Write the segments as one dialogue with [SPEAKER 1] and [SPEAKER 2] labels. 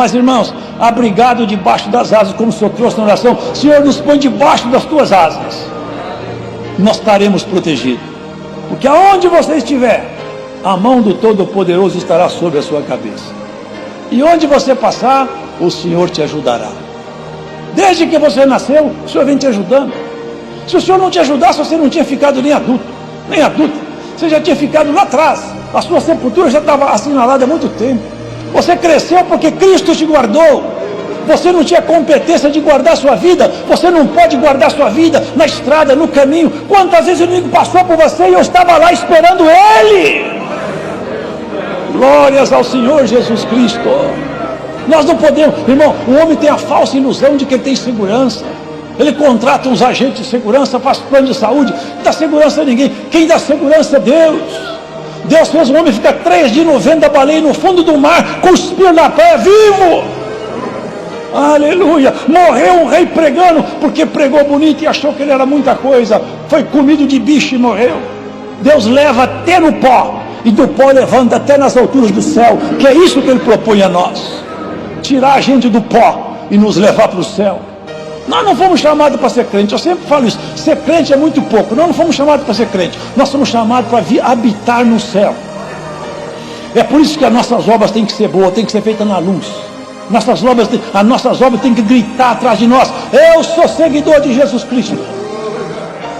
[SPEAKER 1] Mas, irmãos, abrigado debaixo das asas, como o Senhor trouxe na oração, Senhor, nos põe debaixo das tuas asas, nós estaremos protegidos, porque aonde você estiver, a mão do Todo-Poderoso estará sobre a sua cabeça, e onde você passar, o Senhor te ajudará. Desde que você nasceu, o Senhor vem te ajudando. Se o Senhor não te ajudasse, você não tinha ficado nem adulto, nem adulta, você já tinha ficado lá atrás, a sua sepultura já estava assinalada há muito tempo. Você cresceu porque Cristo te guardou. Você não tinha competência de guardar sua vida. Você não pode guardar sua vida na estrada, no caminho. Quantas vezes o inimigo passou por você e eu estava lá esperando Ele? Glórias ao Senhor Jesus Cristo. Nós não podemos, irmão, o homem tem a falsa ilusão de que ele tem segurança. Ele contrata uns agentes de segurança, faz plano de saúde, não dá segurança a ninguém. Quem dá segurança é Deus. Deus fez o homem ficar 3 dias no vento da baleia, no fundo do mar, cuspindo na praia, vivo. Aleluia. Morreu um rei pregando, porque pregou bonito e achou que ele era muita coisa. Foi comido de bicho e morreu. Deus leva até no pó, e do pó levanta até nas alturas do céu, que é isso que Ele propõe a nós. Tirar a gente do pó e nos levar para o céu. Nós não fomos chamados para ser crente, eu sempre falo isso, ser crente é muito pouco, nós não fomos chamados para ser crente, nós somos chamados para vir habitar no céu. É por isso que as nossas obras têm que ser boas, têm que ser feitas na luz. As nossas obras têm que gritar atrás de nós: eu sou seguidor de Jesus Cristo.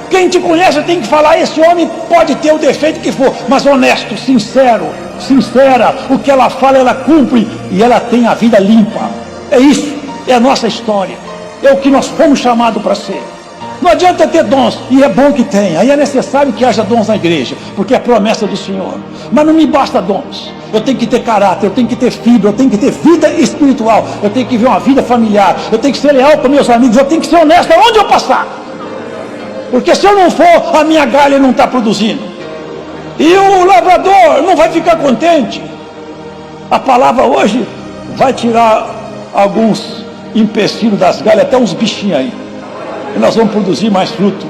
[SPEAKER 1] Quem te conhece tem que falar: esse homem pode ter o defeito que for, mas honesto, sincero, sincera, o que ela fala ela cumpre, e ela tem a vida limpa. É isso, é a nossa história. É o que nós fomos chamados para ser. Não adianta ter dons, e é bom que tenha, aí é necessário que haja dons na igreja, porque é promessa do Senhor. Mas não me basta dons, eu tenho que ter caráter, eu tenho que ter fibra, eu tenho que ter vida espiritual, eu tenho que viver uma vida familiar, eu tenho que ser leal com meus amigos, eu tenho que ser honesto aonde eu passar, porque se eu não for, a minha galha não está produzindo, e o lavrador não vai ficar contente. A palavra hoje vai tirar alguns empecilhos das galhas, até uns bichinhos aí, e nós vamos produzir mais fruto.